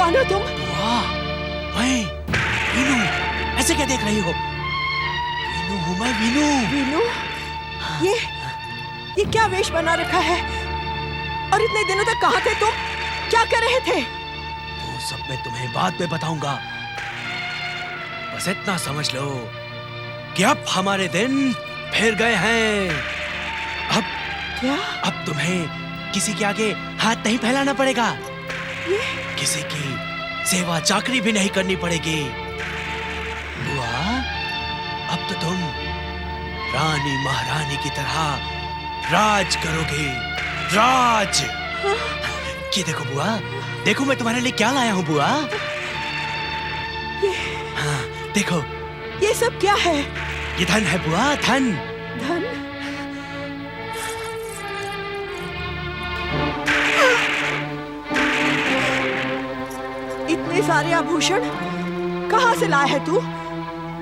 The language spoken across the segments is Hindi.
कौन हो तुम? वाह, मैं वीनू। ऐसे क्या देख रही हो? वीनू हूँ मैं, वीनू। वीनू? ये क्या वेश बना रखा है? और इतने दिनों तक कहाँ थे तुम? क्या कर रहे थे? वो सब मैं तुम्हें बाद में बताऊंगा। बस इतना समझ लो कि अब हमारे दिन फिर गए हैं। अब क्या? अब तुम्हें किसी के आगे हाथ नहीं फैलाना पड़ेगा। ये किसी की सेवा चाकरी भी नहीं करनी पड़ेगी। बुआ, अब तो तुम रानी महारानी की तरह राज करोगे। राज। ये देखो बुआ, देखो मैं तुम्हारे लिए क्या लाया हूँ बुआ। हाँ, देखो। ये सब क्या है? ये धन है बुआ, धन। धन? इतने सारे आभूषण कहाँ से लाया है तू?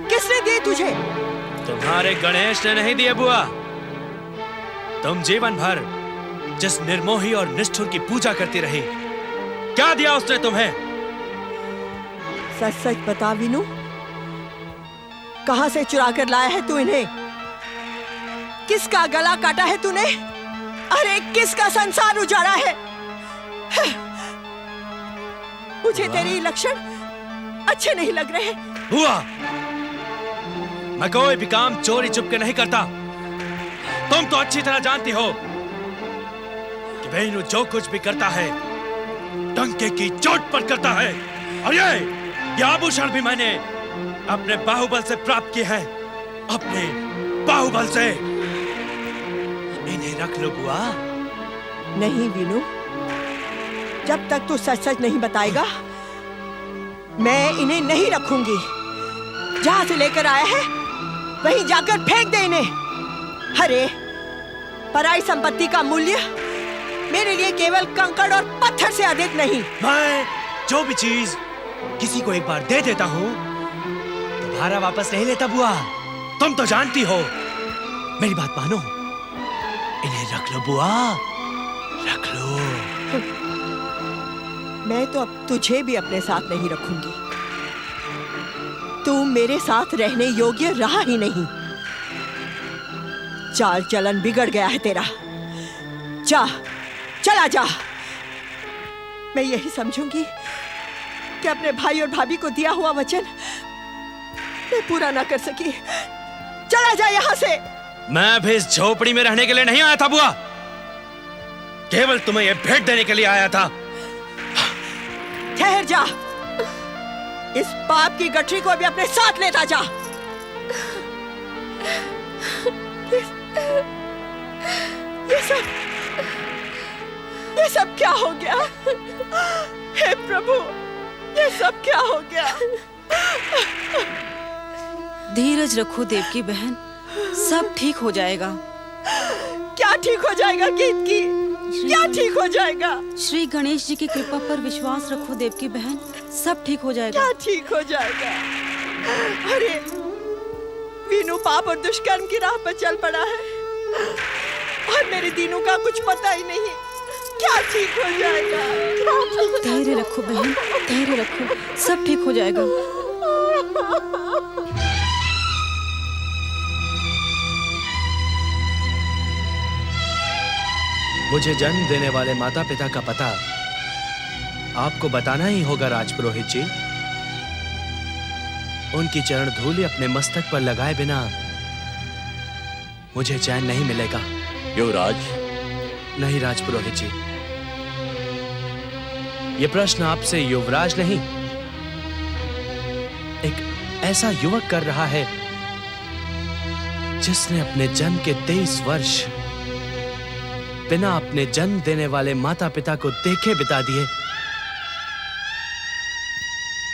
किसने दिए तुझे? तुम्हारे गणेश ने नहीं दिए बुआ। तुम जीवन भर जिस निर्मोही और निष्ठुर की पूजा करती रही, क्या दिया उसने तुम्हें? सच सच बता वीनू, कहां से चुरा कर लाया है तू इन्हें? किसका गला काटा है तूने? अरे किसका संसार उजाड़ा है? मुझे तेरे लक्षण अच्छे नहीं लग रहे। बुआ, मैं कोई भी काम चोरी चुपके नहीं करता। तुम तो अच्छी तरह जानती हो कि वीनू जो कुछ भी करता है डंके की चोट पर करता है। और ये आभूषण भी मैंने अपने बाहुबल से प्राप्त किए हैं, अपने बाहुबल से। इन्हें रख लो बुआ। नहीं वीनू, जब तक तू सच सच नहीं बताएगा मैं इन्हें नहीं रखूंगी। जहां से लेकर आया है वहीं जाकर फेंक दे इन्हें। अरे पराई संपत्ति का मूल्य मेरे लिए केवल कंकड़ और पत्थर से अधिक नहीं। मैं जो भी चीज किसी को एक बार दे देता हूँ दोबारा वापस नहीं लेता बुआ। तुम तो जानती हो। मेरी बात मानो, इन्हें रख लो बुआ, रख लो। मैं तो अब तुझे भी अपने साथ नहीं रखूंगी। तू मेरे साथ रहने योग्य रहा ही नहीं। चाल चलन बिगड़ गया है तेरा। जा, चला जा। मैं यही समझूंगी कि अपने भाई और भाभी को दिया हुआ वचन मैं पूरा ना कर सकी। चला जा यहाँ से। मैं भी इस झोपड़ी में रहने के लिए नहीं आया था बुआ, केवल तुम्हें यह भेंट देने के लिए आया था। ठहर जा, इस पाप की गठरी को भी अपने साथ लेता जा। ये सब क्या हो गया? हे प्रभु, ये सब क्या हो गया? धीरज रखो देवकी बहन, सब ठीक हो जाएगा। क्या ठीक हो जाएगा कीर्ति? क्या ठीक हो जाएगा? श्री गणेश जी की कृपा पर विश्वास रखो देवकी बहन, सब ठीक हो जाएगा। क्या ठीक हो जाएगा? अरे वीनू पाप और दुष्कर्म की राह पर चल पड़ा है और मेरे दीनू का कुछ पता ही नहीं। क्या ठीक हो जाएगा? धैर्य रखो बहन, धैर्य रखो, सब ठीक हो जाएगा। मुझे जन्म देने वाले माता पिता का पता आपको बताना ही होगा राजपुरोहित जी। उनकी चरण धूलि अपने मस्तक पर लगाए बिना मुझे चैन नहीं मिलेगा। युवराज। नहीं राजपुरोहित जी, ये प्रश्न आपसे युवराज नहीं, एक ऐसा युवक कर रहा है जिसने अपने जन्म के 23 वर्ष बिना अपने जन्म देने वाले माता पिता को देखे बिता दिए।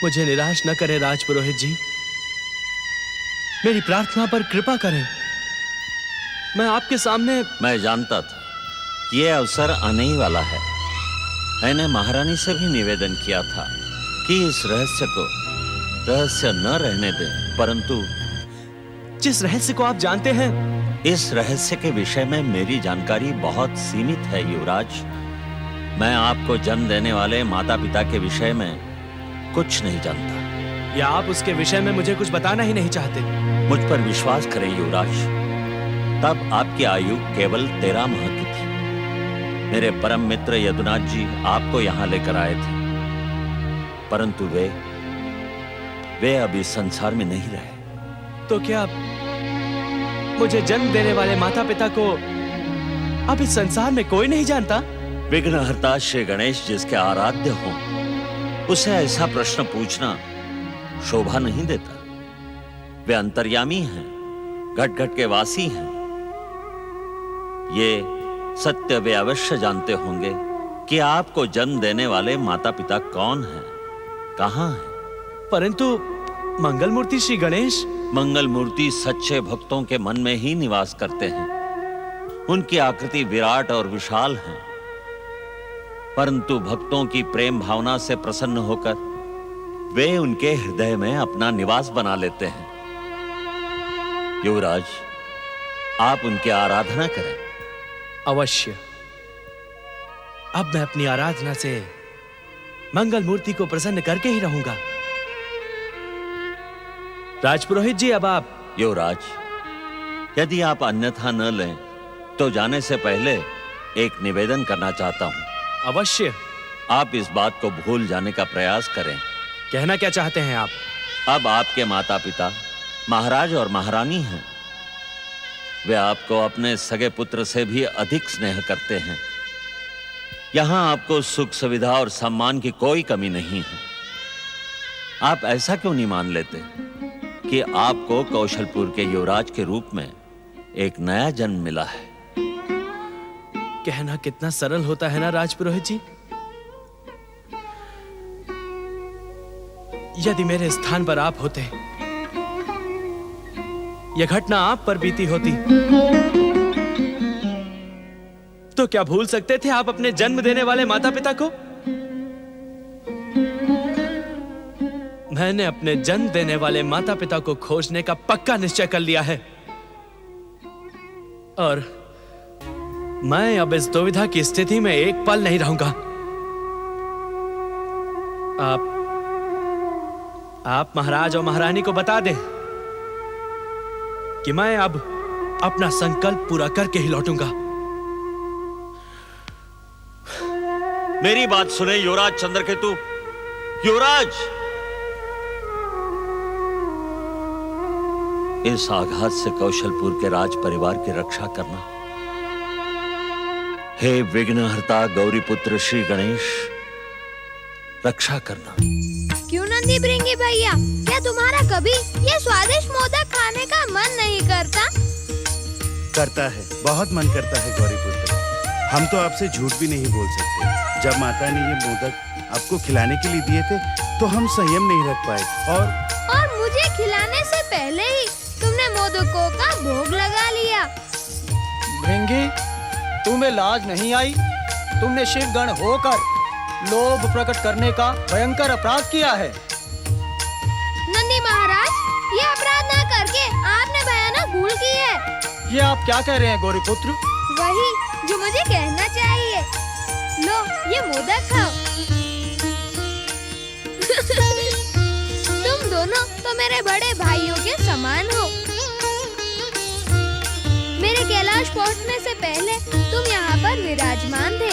मुझे निराश न करें राजपुरोहित जी, मेरी प्रार्थना पर कृपा करें। मैं आपके सामने। मैं जानता था ये अवसर आने ही वाला है। मैंने महारानी से भी निवेदन किया था कि इस रहस्य को रहस्य न रहने दें, परंतु जिस रहस्य को आप जानते हैं, इस रहस्य के विषय में मेरी जानकारी बहुत सीमित है युवराज। मैं आपको जन्म देने वाले माता पिता के विषय में कुछ नहीं जानता। या आप उसके विषय में मुझे कुछ बताना ही नहीं चाहते? मुझ पर विश्वास करें युवराज, तब आपकी आयु केवल 13 माह की थी। मेरे परम मित्र यदुनाथ जी आपको यहाँ लेकर आए थे, परंतु वे अभी संसार में नहीं रहे। तो क्या मुझे जन्म देने वाले माता पिता को अब इस संसार में कोई नहीं जानता? विघ्नहर्ता श्री गणेश जिसके आराध्य हों, उसे ऐसा प्रश्न पूछना शोभा नहीं देता। वे अंतर्यामी हैं, घट घट के वासी हैं। ये सत्य वे अवश्य जानते होंगे कि आपको जन्म देने वाले माता पिता कौन हैं, कहां हैं। परंतु मंगल मूर्ति श्री गणेश? मंगल मूर्ति सच्चे भक्तों के मन में ही निवास करते हैं। उनकी आकृति विराट और विशाल है, परंतु भक्तों की प्रेम भावना से प्रसन्न होकर वे उनके हृदय में अपना निवास बना लेते हैं। युवराज, आप उनकी आराधना करें। अवश्य। अब मैं अपनी आराधना से मंगल मूर्ति को प्रसन्न करके ही रहूंगा। राजपुरोहित जी, अब आप। युवराज, यदि आप अन्यथा न लें तो जाने से पहले एक निवेदन करना चाहता हूं। अवश्य। आप इस बात को भूल जाने का प्रयास करें। कहना क्या चाहते हैं आप? अब आपके माता पिता महाराज और महारानी हैं। वे आपको अपने सगे पुत्र से भी अधिक स्नेह करते हैं। यहां आपको सुख सुविधा और सम्मान की कोई कमी नहीं है। आप ऐसा क्यों नहीं मान लेते कि आपको कौशलपुर के युवराज के रूप में एक नया जन्म मिला है? कहना कितना सरल होता है ना राजपुरोहित जी। यदि मेरे स्थान पर आप होते, यह घटना आप पर बीती होती, तो क्या भूल सकते थे आप अपने जन्म देने वाले माता पिता को? मैंने अपने जन्म देने वाले माता पिता को खोजने का पक्का निश्चय कर लिया है, और मैं अब इस दुविधा की स्थिति में एक पल नहीं रहूंगा। आप महाराज और महारानी को बता दें कि मैं अब अपना संकल्प पूरा करके ही लौटूंगा। मेरी बात सुने युवराज चंद्रकेतु। युवराज, इस आघात से कौशलपुर के राज परिवार की रक्षा करना। हे विघ्नहर्ता गौरीपुत्र श्री गणेश, रक्षा करना। क्यों नंदी भृंगी भैया, क्या तुम्हारा कभी ये स्वादिष्ट मोदक खाने का मन नहीं करता? करता है, बहुत मन करता है गौरीपुत्र। हम तो आपसे झूठ भी नहीं बोल सकते। जब माता ने ये मोदक आपको खिलाने के लिए दिए थे तो हम संयम नहीं रख पाए, और मुझे खिलाने से पहले ही तुमने मोदकों का भोग लगा लिया। भृंगी, तुम्हें लाज नहीं आई? तुमने शिव गण होकर लोभ प्रकट करने का भयंकर अपराध किया है। नंदी महाराज, ये अपराध ना करके आपने भयानक भूल की है। ये आप क्या कह रहे हैं गौरीपुत्र? वही जो मुझे कहना चाहिए। लो, ये मोदक खाओ। तुम दोनों तो मेरे बड़े भाइयों के समान हो। मेरे कैलाश पहुंचने से पहले तुम यहाँ पर विराजमान थे,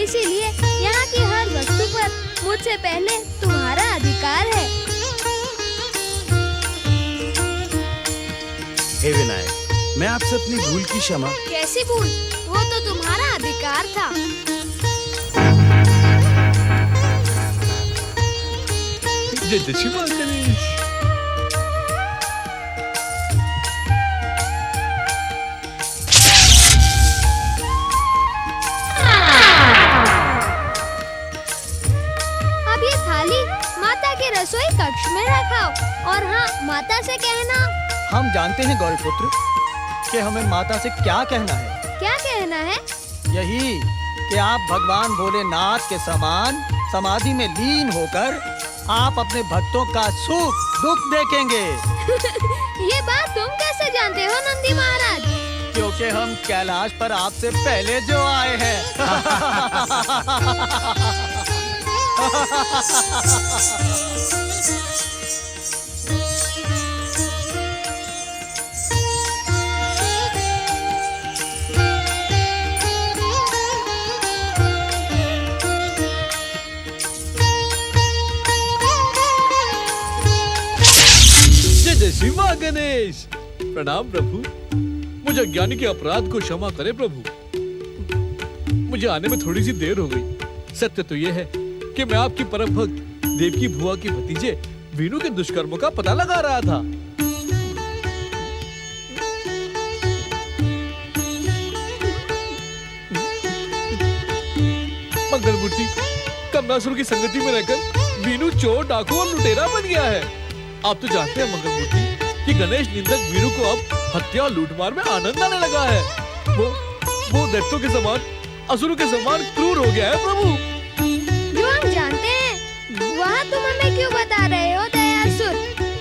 इसीलिए यहाँ की हर वस्तु पर मुझसे पहले तुम्हारा अधिकार है। हे विनायक, मैं आपसे अपनी भूल की क्षमा। कैसी भूल? वो तो तुम्हारा अधिकार था। अब ये थाली माता के रसोई कक्ष में रखाओ, और हाँ, माता से कहना। हम जानते हैं गौरीपुत्र कि हमें माता से क्या कहना है। क्या कहना है? यही कि आप भगवान भोलेनाथ के समान समाधि में लीन होकर आप अपने भक्तों का सुख दुख देखेंगे। ये बात तुम कैसे जानते हो नंदी महाराज? क्योंकि हम कैलाश पर आपसे पहले जो आए हैं। जय श्री मां गणेश। प्रणाम प्रभु, मुझे अज्ञानी के अपराध को क्षमा करे प्रभु। मुझे आने में थोड़ी सी देर हो गई। सत्य तो यह है कि मैं आपकी परम भक्त देवकी बुआ की भतीजे वीनू के दुष्कर्मों का पता लगा रहा था। मंगलमूर्ति, कमलासुर की संगति में रहकर वीनू चोर, डाकू और लुटेरा बन गया है। आप तो जानते हैं मंगलमूर्ति कि गणेश निंदक वीरू को अब हत्या और लूटमार में आनंद आने लगा है। वो दैत्यों के समान, असुरों के समान क्रूर हो गया है प्रभु। जो हम जानते हैं वह तुम हमें क्यों बता रहे हो दयासुर?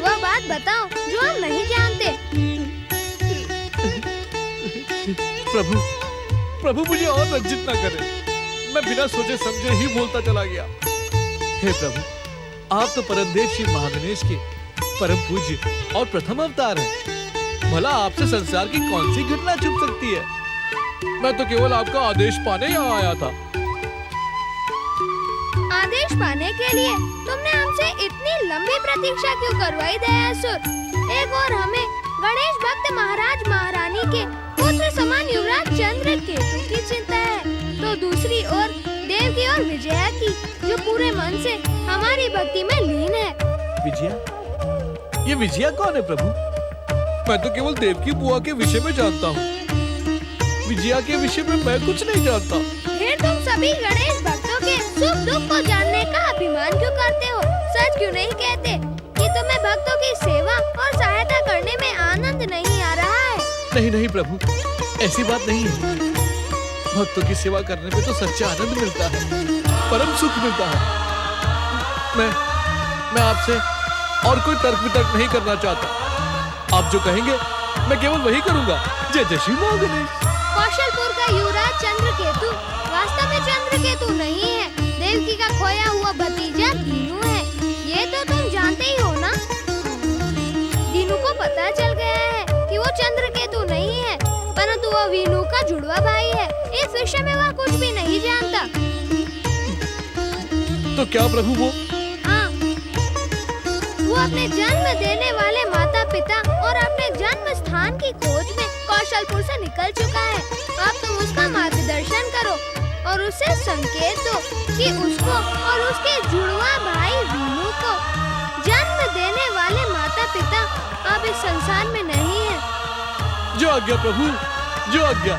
वह बात बताओ जो हम नहीं जानते। प्रभु मुझे और लज्जित ना करें। मैं बिना सोचे समझे ही बोलता चला गया। हे प्रभु, आप तो परमदेव श्री महागणेश के परम पूज्य और प्रथम अवतार हैं। भला आपसे संसार की कौन सी घटना छुप सकती है? मैं तो केवल आपका आदेश पाने यहाँ आया था। आदेश पाने के लिए तुमने हमसे इतनी लंबी प्रतीक्षा क्यों करवाई दयासुर? एक और हमें गणेश भक्त महाराज महारानी के पुत्र समान युवराज चंद्रकेतु की चिंता है, तो दूसरी ओर देवकी और विजया की, जो पूरे मन से हमारी भक्ति में लीन है। विजया? ये विजया कौन है प्रभु? मैं तो केवल देवकी बुआ के विषय में जानता हूँ। विजया के विषय में मैं कुछ नहीं जानता। फिर तुम सभी गणेश भक्तों के सुख दुख को जानने का अभिमान क्यों करते हो? सच क्यों नहीं कहते कि तुम्हें भक्तों की सेवा और सहायता करने में आनंद नहीं आ रहा है? नहीं प्रभु, ऐसी बात नहीं है। भक्तों की सेवा करने में तो सच्चा आनंद मिलता है, परम सुख मिलता है। मैं आपसे और कोई तर्क वितर्क नहीं करना चाहता। आप जो कहेंगे मैं केवल वही करूंगा। जय जय श्री मां गणेश। कौशलपुर का युवराज चंद्रकेतु वास्तव में चंद्रकेतु नहीं है, देवकी का खोया हुआ भतीजा दीनू है। ये तो तुम जानते ही हो ना। दीनू को पता चल गया है कि वो चंद्रकेतु नहीं है, परंतु वो वीनू का जुड़वा भाई है। इस विषय में वह कुछ भी नहीं जानता। तो क्या प्रभु वो? हाँ, वो अपने जन्म देने वाले माता पिता और अपने जन्म स्थान की खोज में कौशलपुर से निकल चुका है। अब तुम उसका मार्गदर्शन करो और उसे संकेत दो कि उसको और उसके जुड़वा भाई वीनू को जन्म देने वाले माता पिता अब इस संसार में नहीं है। जो आज्ञा प्रभु, जो आज्ञा।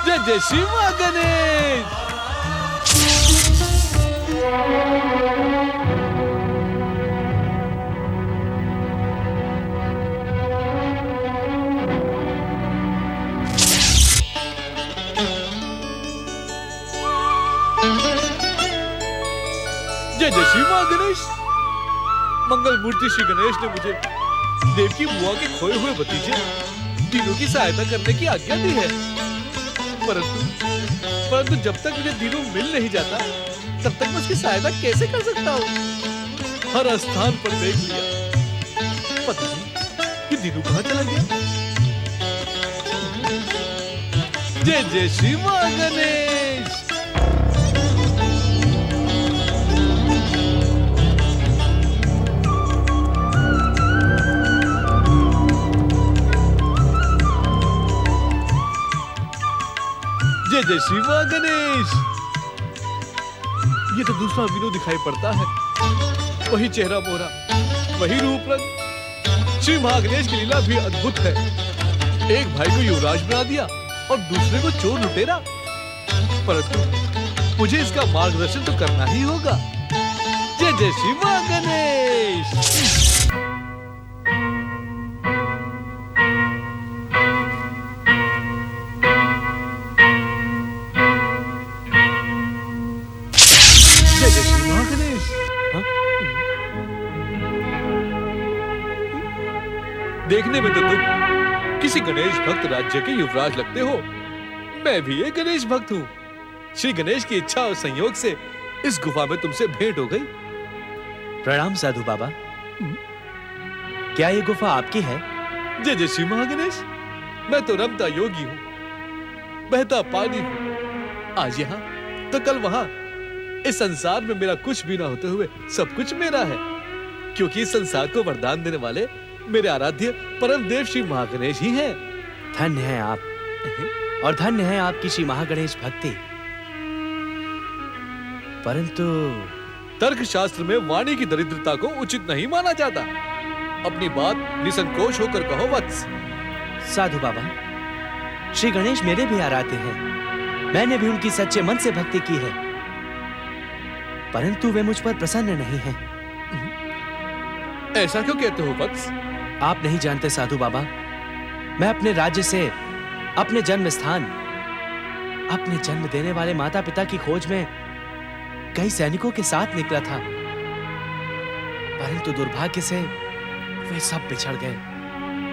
जय जय श्री मां गणेश। जय जय श्री मां गणेश। मंगल मूर्ति श्री गणेश ने मुझे देवकी बुआ के खोए हुए भतीजे दीनू की सहायता करने की आज्ञा दी है। परंतु जब तक मुझे दीनू मिल नहीं जाता तब तक मैं उसकी सहायता कैसे कर सकता हूँ? हर स्थान पर देख लिया, पता नहीं कि दीनू कहाँ चला गया। जय जय श्री मां गणेश। जय जय श्री मां गणेश। ये तो दूसरा वीनू दिखाई पड़ता है। वही चेहरा मोरा, वही रूप रंग। श्री महागणेश की लीला भी अद्भुत है। एक भाई को युवराज बना दिया और दूसरे को चोर लुटेरा। परंतु मुझे इसका मार्गदर्शन तो करना ही होगा। जय जय श्री मां गणेश। देखने में तो तुम किसी गणेश भक्त राज्य के युवराज लगते हो। मैं भी एक गणेश भक्त हूँ। श्री गणेश की इच्छा और संयोग से इस गुफा में तुमसे भेंट हो गई। प्रणाम साधु बाबा। क्या ये गुफा आपकी है? जय जय श्री महागणेश। मैं तो रमता योगी हूँ, बहता पानी हूँ। आज यहाँ तो कल वहां। इस संसार में मेरा कुछ भी ना होते हुए सब कुछ मेरा है, क्योंकि इस संसार को वरदान देने वाले मेरे आराध्य परम देव श्री महागणेश ही हैं। धन्य है आप, और धन्य है आपकी श्री महागणेश भक्ति। परंतु तर्क शास्त्र में वाणी की दरिद्रता को उचित नहीं माना जाता। अपनी बात निसंकोच होकर कहो वत्स। साधु बाबा, श्री गणेश मेरे भी आराध्य हैं। मैंने भी उनकी सच्चे मन से भक्ति की है, परंतु वे मुझ पर प्रसन्न नहीं हैं। ऐसा क्यों कहते हो वत्स? आप नहीं जानते साधु बाबा, मैं अपने राज्य से, अपने जन्म स्थान, अपने जन्म देने वाले माता पिता की खोज में कई सैनिकों के साथ निकला था, परंतु दुर्भाग्य से वे सब बिछड़ गए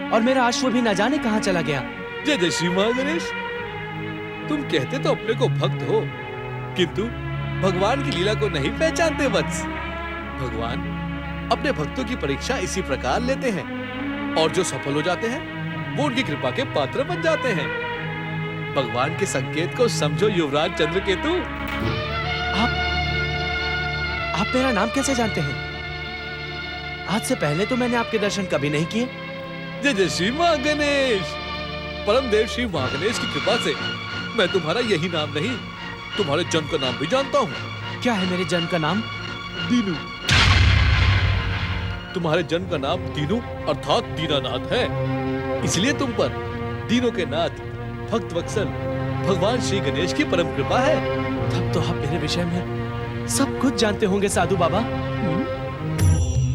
और मेरा अश्व भी न जाने कहां चला गया। जय जय श्री महागणेश। तुम कहते तो अपने को भक्त हो, किंतु भगवान की लीला को नहीं पहचानते वत्स। भगवान अपने भक्तों की परीक्षा इसी प्रकार लेते हैं, और जो सफल हो जाते हैं वो उनकी कृपा के पात्र बन जाते हैं। भगवान के संकेत को समझो युवराज चंद्रकेतु। आप मेरा नाम कैसे जानते हैं? आज से पहले तो मैंने आपके दर्शन कभी नहीं किए। जय जय श्री महागणेश। परम देव श्री महागणेश की कृपा से मैं तुम्हारा यही नाम नहीं, तुम्हारे जन्म का नाम भी जानता हूँ। क्या है मेरे जन्म का नाम? दीनू। तुम्हारे जन्म का नाम दीनू अर्थात दीनानाथ है, इसलिए तुम पर दीनों के नाथ भक्त वत्सल भगवान श्री गणेश की परम कृपा है। तब तो आप मेरे विषय में सब कुछ जानते होंगे साधु बाबा।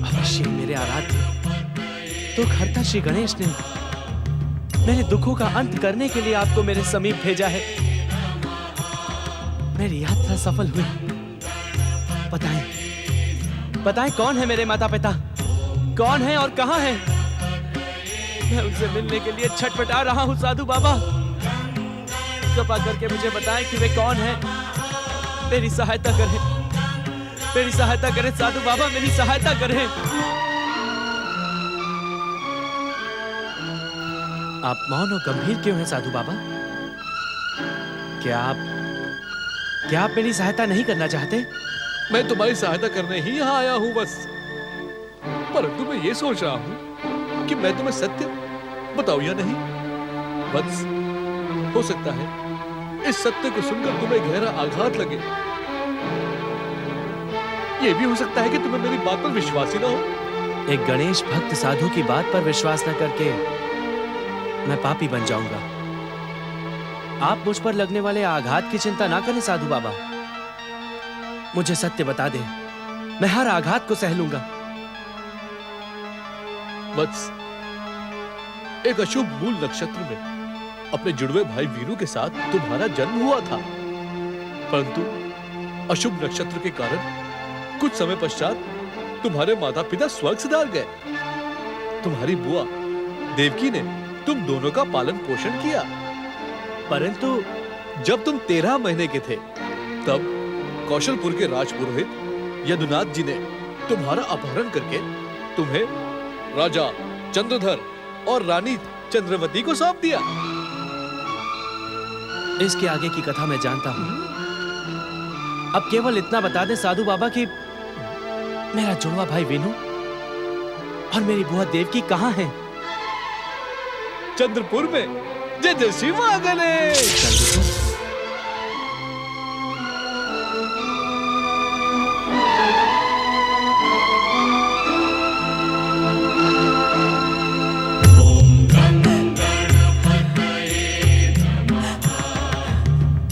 अवश्य मेरे आराध्य दुख हरता श्री गणेश ने मेरे दुखों का अंत करने के लिए आपको मेरे समीप भेजा है। मेरी यात्रा सफल हुई। बताएं कौन है मेरे माता पिता, कौन है और कहां है? मैं उनसे मिलने के लिए छटपटा रहा हूं साधु बाबा। कृपा करके मुझे बताएं कि वे कौन है। मेरी सहायता करें, मेरी सहायता करें साधु बाबा, मेरी सहायता करें। आप मौन और गंभीर क्यों हैं साधु बाबा? क्या आप मेरी सहायता नहीं करना चाहते? मैं तुम्हारी सहायता करने ही यहाँ आया हूँ बस, परंतु मैं ये सोच रहा हूँ कि मैं तुम्हें सत्य बताऊं या नहीं। बस हो सकता है इस सत्य को सुनकर तुम्हें गहरा आघात लगे। ये भी हो सकता है कि तुम्हें मेरी बात पर विश्वास ही ना हो। एक गणेश भक्त साधु की बात पर विश्वास न करके मैं पापी बन जाऊंगा। आप मुझ पर लगने वाले आघात की चिंता ना करें साधु बाबा। मुझे सत्य बता दें, मैं हर आघात को सह लूंगा। वत्स, एक अशुभ मूल नक्षत्र में अपने जुड़वे भाई वीरू के साथ तुम्हारा जन्म हुआ था, परंतु अशुभ नक्षत्र के कारण कुछ समय पश्चात तुम्हारे माता पिता स्वर्ग सिधार गए। तुम्हारी बुआ देवकी ने तुम दोनों का पालन पोषण किया, परंतु जब तुम 13 महीने के थे तब कौशलपुर के राजपुरोहित यदुनाथ जी ने तुम्हारा अपहरण करके तुम्हें राजा चंद्रधर और रानी चंद्रवती को सौंप दिया। इसके आगे की कथा मैं जानता हूं। अब केवल इतना बता दें साधु बाबा कि मेरा जुड़वा भाई वीनू और मेरी बुआ देवकी कहां हैं? चंद्रपुर में। जय जय श्री महागणेश।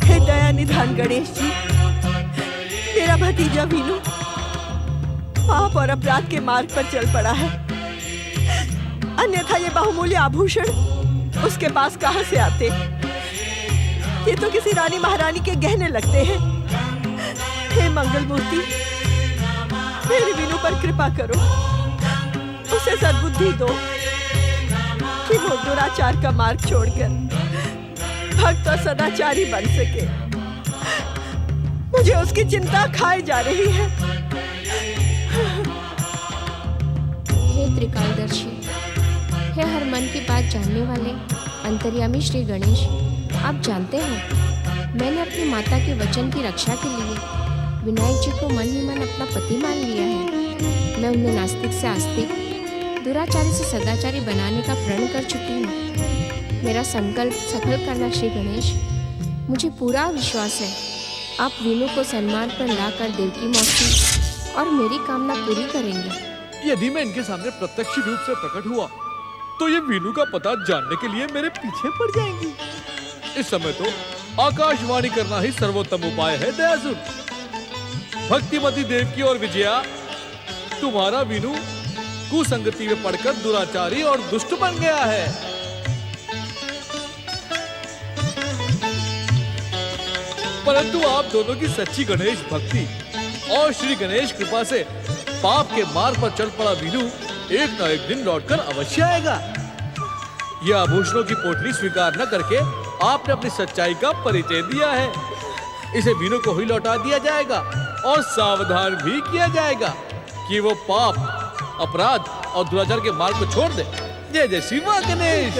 हे दया निधान गणेश जी, मेरा भतीजा वीनू पाप और अपराध के मार्ग पर चल पड़ा है, अन्यथा ये बहुमूल्य आभूषण उसके पास कहां से आते? ये तो किसी रानी महारानी के गहने लगते हैं। हे मंगल मूर्ति, मेरे वीनू पर कृपा करो, उसे सद्बुद्धि दो कि वो दुराचार का मार्ग छोड़कर भक्त और सदाचारी बन सके। मुझे उसकी चिंता खाई जा रही है। हे त्रिकालदर्शी, हे हर मन की बात जानने वाले अंतर्यामी श्री गणेश, आप जानते हैं मैंने अपनी माता के वचन की रक्षा के लिए विनायक जी को मन ही मन अपना पति मान लिया है। मैं उन्हें नास्तिक से आस्तिक, दुराचारी से सदाचारी बनाने का प्रण कर चुकी हूँ। मेरा संकल्प सफल करना श्री गणेश। मुझे पूरा विश्वास है आप वीनू को सन्मान पर लाकर देवकी मौसी और मेरी कामना पूरी करेंगे। यदि मैं इनके सामने प्रत्यक्ष रूप से प्रकट हुआ तो ये वीनू का पता जानने के लिए मेरे पीछे पड़ जाएंगी। इस समय तो आकाशवाणी करना ही सर्वोत्तम उपाय है। दयासुर, भक्तिमती देवकी और विजया, तुम्हारा वीनू कुसंगति में पड़कर दुराचारी और दुष्ट बन गया है। परंतु आप दोनों की सच्ची गणेश भक्ति और श्री गणेश कृपा से पाप के मार्ग पर चल पड़ा वीनू एक न एक दिन लौटकर अवश्य आएगा। यह आभूषणों की पोटली स्वीकार न करके आपने अपनी सच्चाई का परिचय दिया है। इसे वीनू को ही लौटा दिया जाएगा और सावधान भी किया जाएगा कि वो पाप, अपराध और दुराचार के मार्ग को छोड़ दे। जय जय श्री मां गणेश।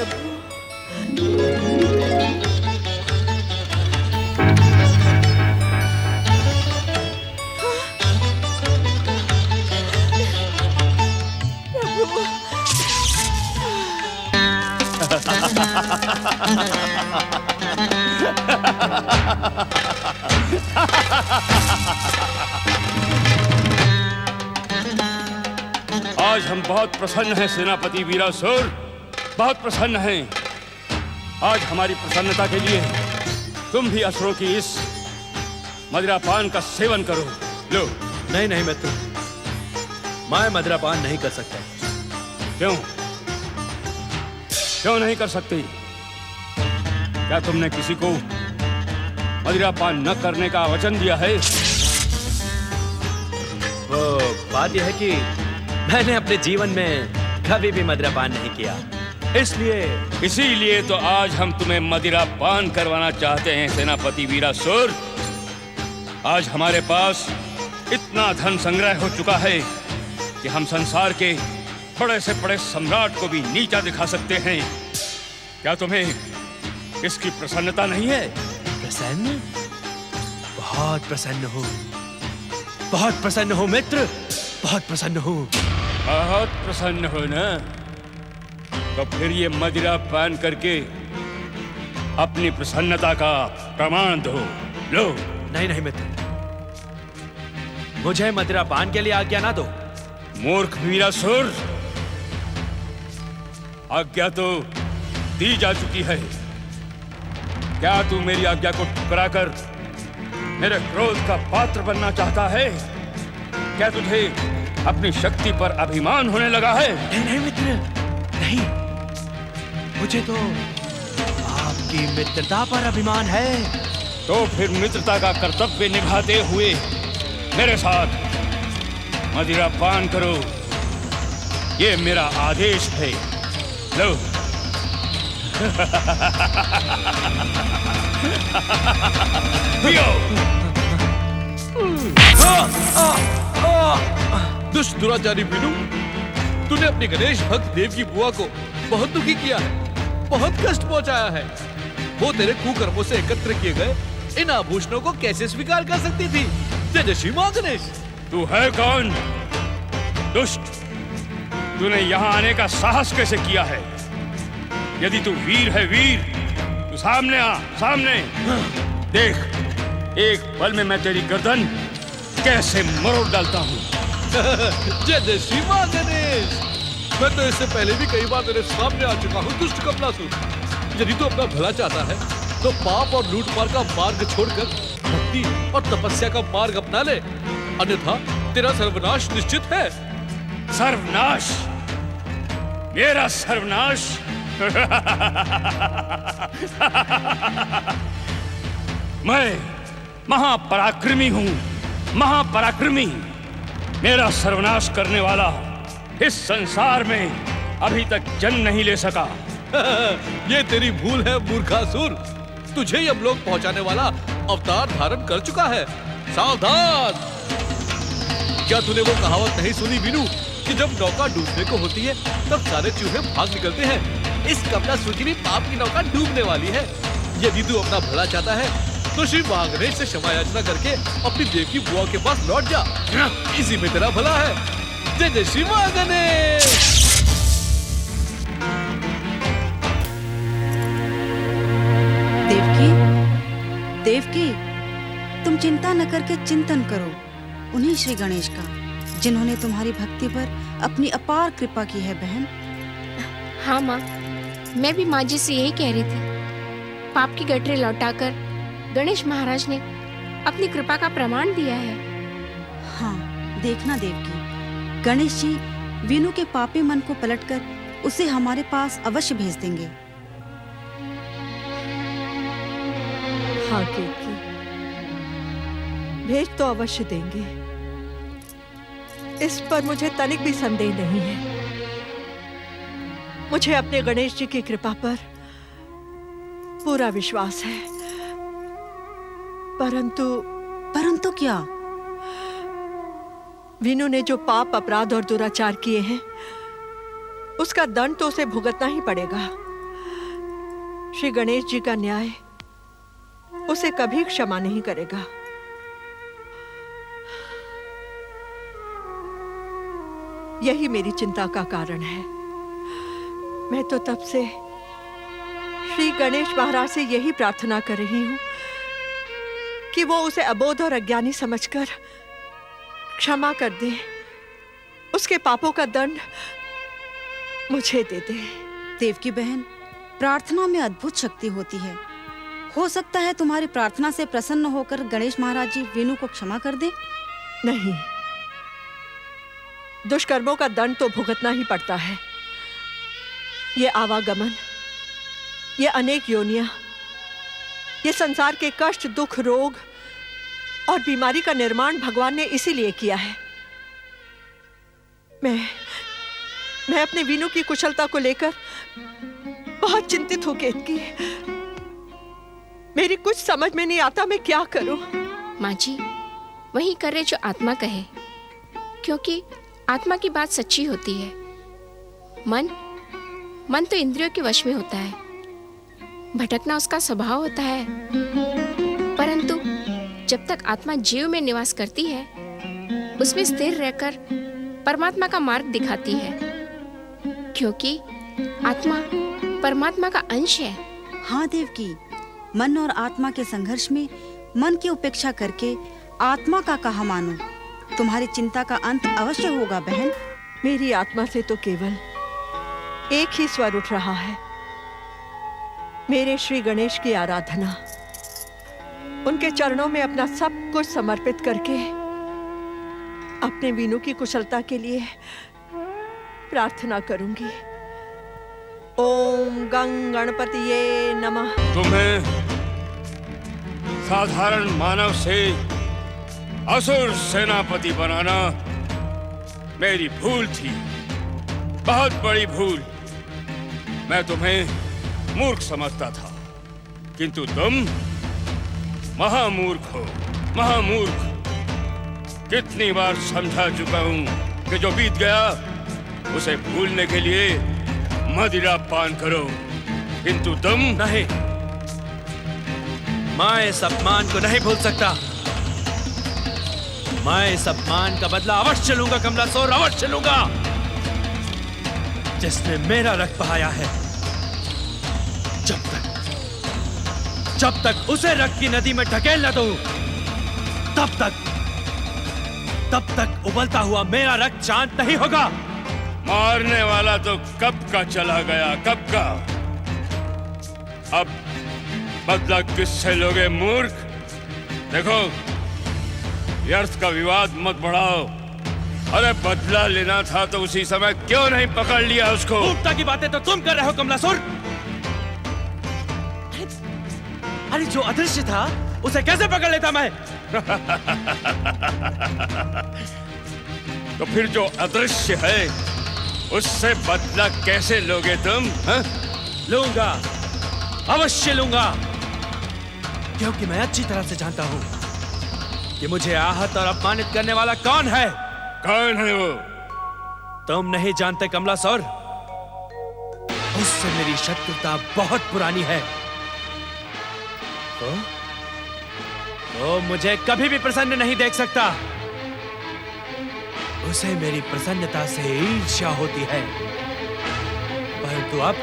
आज हम बहुत प्रसन्न हैं सेनापति वीरासुर, बहुत प्रसन्न हैं। आज हमारी प्रसन्नता के लिए तुम भी असुरों की इस मदिरापान का सेवन करो। लो। नहीं नहीं मित्र, मैं मदिरापान नहीं कर सकता। क्यों? क्यों नहीं कर सकती? क्या तुमने किसी को मदिरापान न करने का वचन दिया है? वो बात यह है कि मैंने अपने जीवन में कभी भी मदिरापान नहीं किया, इसीलिए तो आज हम तुम्हें मदिरापान करवाना चाहते हैं सेनापति वीरासुर। आज हमारे पास इतना धन संग्रह हो चुका है कि हम संसार के बड़े से बड़े सम्राट को भी नीचा दिखा सकते हैं। क्या तुम्हें इसकी प्रसन्नता नहीं है? प्रसन्न? बहुत प्रसन्न हूँ, बहुत प्रसन्न हूँ मित्र, बहुत प्रसन्न हूँ। बहुत प्रसन्न हो ना? तो फिर ये मदिरा पान करके अपनी प्रसन्नता का प्रमाण दो। लो। नहीं नहीं मित्र, मुझे मदिरापान के लिए आज्ञा ना दो। मूर्ख वीरासुर, आज्ञा तो दी जा चुकी है। क्या तू मेरी आज्ञा को ठुकराकर मेरे क्रोध का पात्र बनना चाहता है? क्या तुझे अपनी शक्ति पर अभिमान होने लगा है? नहीं नहीं मित्र, नहीं, मुझे तो आपकी मित्रता पर अभिमान है। तो फिर मित्रता का कर्तव्य निभाते हुए मेरे साथ मदिरा पान करो, ये मेरा आदेश है। लो। दुष्ट दुराचारी वीनू, तूने अपनी गणेश भक्त देव की बुआ को बहुत दुखी किया है, बहुत कष्ट पहुंचाया है। वो तेरे कुकर्मों से एकत्र किए गए इन आभूषणों को कैसे स्वीकार कर सकती थी? जय जय श्री मां गणेश। तू है कौन? दुष्ट, तूने यहाँ आने का साहस कैसे किया है? यदि तू वीर है वीर, तू सामने आ, सामने देख। एक पल में मैं तेरी गर्दन कैसे मरोड़ डालता हूँ। जय जय श्री मां गणेश। मैं तो इससे पहले भी कई बार तेरे सामने आ चुका हूँ दुष्ट कमलासुर। यदि तू अपना भला चाहता है तो पाप और लूटमार का मार्ग छोड़कर भक्ति और तपस्या का मार्ग अपना ले, अन्यथा तेरा सर्वनाश निश्चित है। सर्वनाश? मेरा सर्वनाश? मैं महापराक्रमी हूँ, महापराक्रमी। मेरा सर्वनाश करने वाला इस संसार में अभी तक जन्म नहीं ले सका। ये तेरी भूल है मूर्खासुर। तुझे यमलोक पहुंचाने वाला अवतार धारण कर चुका है। सावधान! क्या तूने वो कहावत नहीं सुनी वीनू कि जब नौका डूबने को होती है तब सारे चूहे भाग निकलते हैं? इस कमलासुर की भी पाप की नौका डूबने वाली है। यदि तू अपना भला चाहता है तो शिव महागणेश से क्षमा याचना करके अपनी देवकी बुआ के पास लौट जा। इसी में तेरा भला है। जय जय शिव महागणेश। देवकी, देवकी, तुम चिंता न करके चिंतन करो उन्हीं श्री गणेश का, जिन्होंने तुम्हारी भक्ति पर अपनी अपार कृपा की है बहन। हाँ माँ, मैं भी माँ जी से यही कह रही थी। पाप की गठरी लौटाकर गणेश महाराज ने अपनी कृपा का प्रमाण दिया है। हाँ, देखना देवकी, गणेश जी वीनू के पापी मन को पलटकर उसे हमारे पास अवश्य भेज देंगे। हाँ केतकी, भेज तो अवश्य देंगे, इस पर मुझे तनिक भी संदेह नहीं है। मुझे अपने गणेश जी की कृपा पर पूरा विश्वास है। परंतु क्या? वीनू ने जो पाप, अपराध और दुराचार किए हैं, उसका दंड तो उसे भुगतना ही पड़ेगा। श्री गणेश जी का न्याय उसे कभी क्षमा नहीं करेगा। यही मेरी चिंता का कारण है। मैं तो तब से श्री गणेश महाराज से यही प्रार्थना कर रही हूं कि वो उसे अबोध और अज्ञानी समझकर क्षमा कर दे, उसके पापों का दंड मुझे दे दे। देवकी बहन, प्रार्थना में अद्भुत शक्ति होती है। हो सकता है तुम्हारी प्रार्थना से प्रसन्न होकर गणेश महाराज जी वीनू को क्षमा कर दे। नहीं, दुष्कर्मों का दंड तो भुगतना ही पड़ता है। ये आवागमन, ये अनेक योनियां, ये संसार के कष्ट, दुख, रोग और बीमारी का निर्माण भगवान ने इसीलिए किया है। मैं अपने वीनू की कुशलता को लेकर बहुत चिंतित हूं केतकी। मेरी कुछ समझ में नहीं आता मैं क्या करूं। माँ जी, वही करे जो आत्मा कहे, क्योंकि आत्मा की बात सच्ची होती है। मन तो इंद्रियों के वश में होता है, भटकना उसका स्वभाव होता है। परंतु जब तक आत्मा जीव में निवास करती है, उसमें स्थिर रहकर परमात्मा का मार्ग दिखाती है, क्योंकि आत्मा परमात्मा का अंश है। हाँ देवकी, मन और आत्मा के संघर्ष में मन की उपेक्षा करके आत्मा का कहा मानो। तुम्हारी चिंता का अंत अवश्य होगा बहन। मेरी आत्मा से तो केवल एक ही स्वर उठ रहा है, मेरे श्री गणेश की आराधना। उनके चरणों में अपना सब कुछ समर्पित करके अपने वीनू की कुशलता के लिए प्रार्थना करूंगी। ओम गं गणपतिये नमः। तुम्हें साधारण मानव से असुर सेनापति बनाना मेरी भूल थी, बहुत बड़ी भूल। मैं तुम्हें मूर्ख समझता था, किंतु तुम महामूर्ख हो, महामूर्ख। कितनी बार समझा चुका हूं कि जो बीत गया उसे भूलने के लिए मदिरा पान करो, किंतु तुम नहीं, मैं इस अपमान को नहीं भूल सकता। मैं इस अपमान का बदला अवश्य लूंगा कमलासुर, अवश्य लूंगा। जिसने मेरा रक्त बहाया है, जब तक उसे रक्त की नदी में ढकेल न दूं, तब तक उबलता हुआ मेरा रक्त शांत नहीं होगा। मारने वाला तो कब का चला गया, कब का। अब बदला किससे लोगे मूर्ख? देखो, व्यर्थ का विवाद मत बढ़ाओ। अरे बदला लेना था तो उसी समय क्यों नहीं पकड़ लिया उसको? मूर्खता की बातें तो तुम कर रहे हो कमलासुर। अरे जो अदृश्य था उसे कैसे पकड़ लेता मैं? तो फिर जो अदृश्य है उससे बदला कैसे लोगे तुम? लूंगा, अवश्य लूंगा, क्योंकि मैं अच्छी तरह से जानता हूं कि मुझे आहत और अपमानित करने वाला कौन है? कौन है वो? तुम नहीं जानते कमलासुर। उससे मेरी शत्रुता बहुत पुरानी है। तो मुझे कभी भी प्रसन्न नहीं देख सकता। उसे मेरी प्रसन्नता से ईर्ष्या होती है। परंतु अब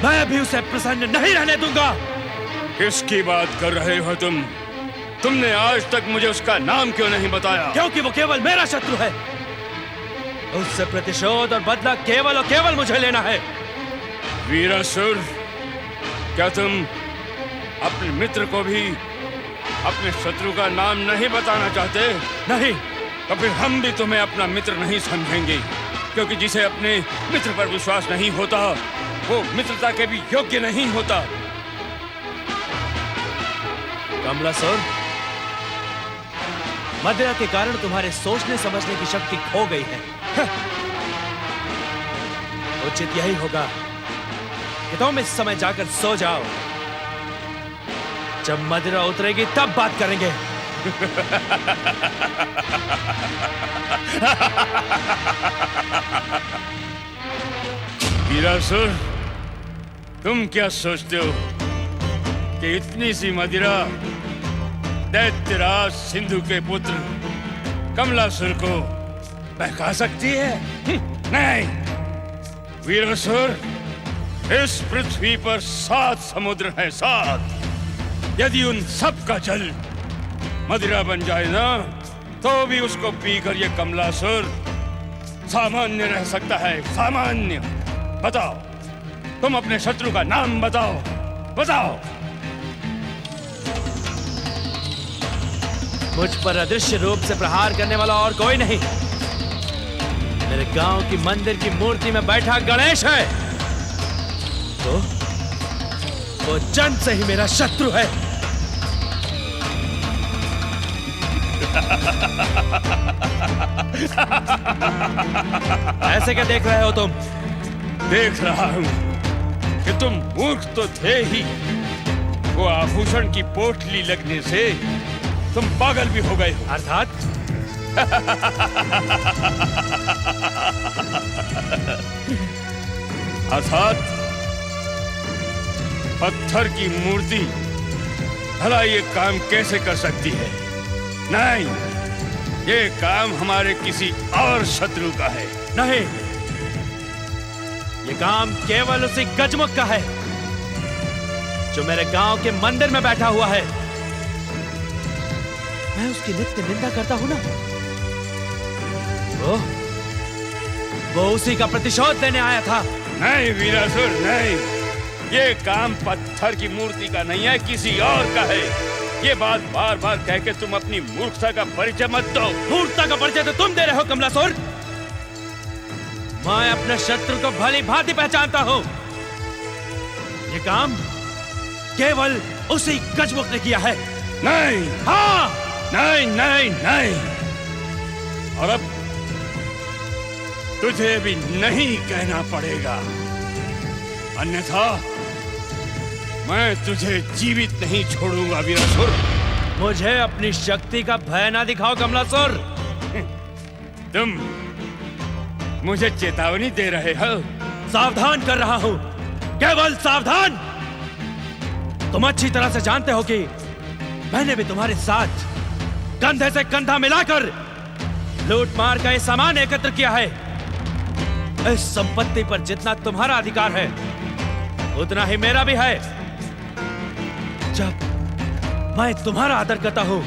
मैं भी उसे प्रसन्न नहीं रहने दूंगा। किसकी बात कर रहे हो तुम? तुमने आज तक मुझे उसका नाम क्यों नहीं बताया? क्योंकि वो केवल मेरा शत्रु है। उससे प्रतिशोध और बदला केवल और केवल मुझे लेना है। वीरासुर, क्या तुम अपने मित्र को भी अपने शत्रु का नाम नहीं बताना चाहते? नहीं। तो फिर हम भी तुम्हें अपना मित्र नहीं समझेंगे, क्योंकि जिसे अपने मित्र पर विश्वास नहीं होता वो मित्रता के भी योग्य नहीं होता। कमलासुर, मदिरा के कारण तुम्हारे सोचने समझने की शक्ति खो गई है। उचित यही होगा कि तुम इस समय जाकर सो जाओ। जब मदिरा उतरेगी तब बात करेंगे। वीरासुर, तुम क्या सोचते हो कि इतनी सी मदिरा दैत्यराज सिंधु के पुत्र कमलासुर को बहका सकती है? नहीं वीरासुर, इस पृथ्वी पर 7 समुद्र हैं, 7। यदि उन सब का जल मदिरा बन जाए ना, तो भी उसको पीकर ये कमलासुर सामान्य रह सकता है। सामान्य। बताओ, तुम अपने शत्रु का नाम बताओ, बताओ। मुझ पर अदृश्य रूप से प्रहार करने वाला और कोई नहीं, मेरे गांव की मंदिर की मूर्ति में बैठा गणेश है। तो वो जन्म से ही मेरा शत्रु है। ऐसे क्या देख रहे हो तुम? देख रहा हूं कि तुम मूर्ख तो थे ही, वो आभूषण की पोटली लगने से तुम पागल भी हो गए हो। अर्थात पत्थर की मूर्ति भला ये काम कैसे कर सकती है? नहीं, ये काम हमारे किसी और शत्रु का है। नहीं, ये काम केवल उसी गजमुख का है जो मेरे गांव के मंदिर में बैठा हुआ है। मैं उसकी नित्य निंदा करता हूं ना। वो उसी का प्रतिशोध लेने आया था। नहीं वीरासुर, नहीं, ये काम पत्थर की मूर्ति का नहीं है, किसी और का है। ये बात बार बार कह के तुम अपनी मूर्खता का परिचय मत दो। मूर्खता का परिचय तो तुम दे रहे हो कमलासुर। मैं अपने शत्रु को भली भांति पहचानता हूं। ये काम केवल उसी गजमुख ने किया है। नहीं, हाँ, नहीं, नहीं, नहीं। और अब तुझे भी नहीं कहना पड़ेगा, अन्यथा मैं तुझे जीवित नहीं छोड़ूंगा वीरासुर। मुझे अपनी शक्ति का भय ना दिखाओ कमलासुर। तुम मुझे चेतावनी दे रहे हो? सावधान कर रहा हूं, केवल सावधान। तुम अच्छी तरह से जानते हो कि मैंने भी तुम्हारे साथ कंधे से कंधा मिलाकर लूट मार का ये सामान एकत्र किया है। इस संपत्ति पर जितना तुम्हारा अधिकार है उतना ही मेरा भी है। जब मैं तुम्हारा आदर करता हूं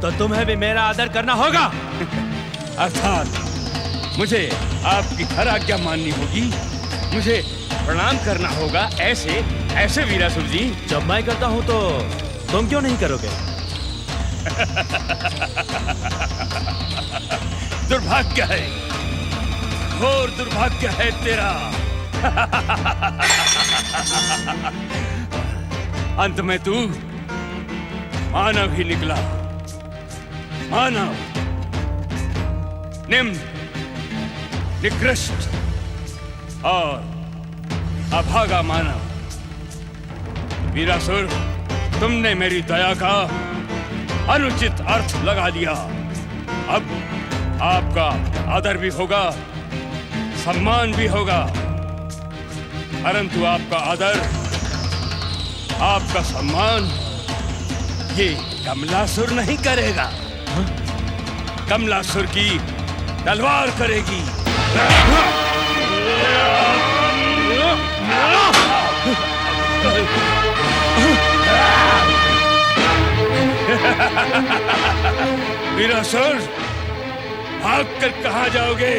तो तुम्हें भी मेरा आदर करना होगा। अर्थात मुझे आपकी हर आज्ञा माननी होगी, मुझे प्रणाम करना होगा, ऐसे ऐसे वीरासुर जी। जब मैं करता हूं तो तुम क्यों नहीं करोगे? दुर्भाग्य है, घोर दुर्भाग्य है तेरा। अंत में तू मानव ही निकला। मानव, निम्न, निकृष्ट और अभागा मानव। वीरासुर, तुमने मेरी दया का अनुचित अर्थ लगा लिया। अब आपका आदर भी होगा, सम्मान भी होगा, परंतु आपका आदर, आपका सम्मान ये कमलासुर नहीं करेगा। कमलासुर की तलवार करेगी। वीरासुर, भाग कर कहाँ जाओगे?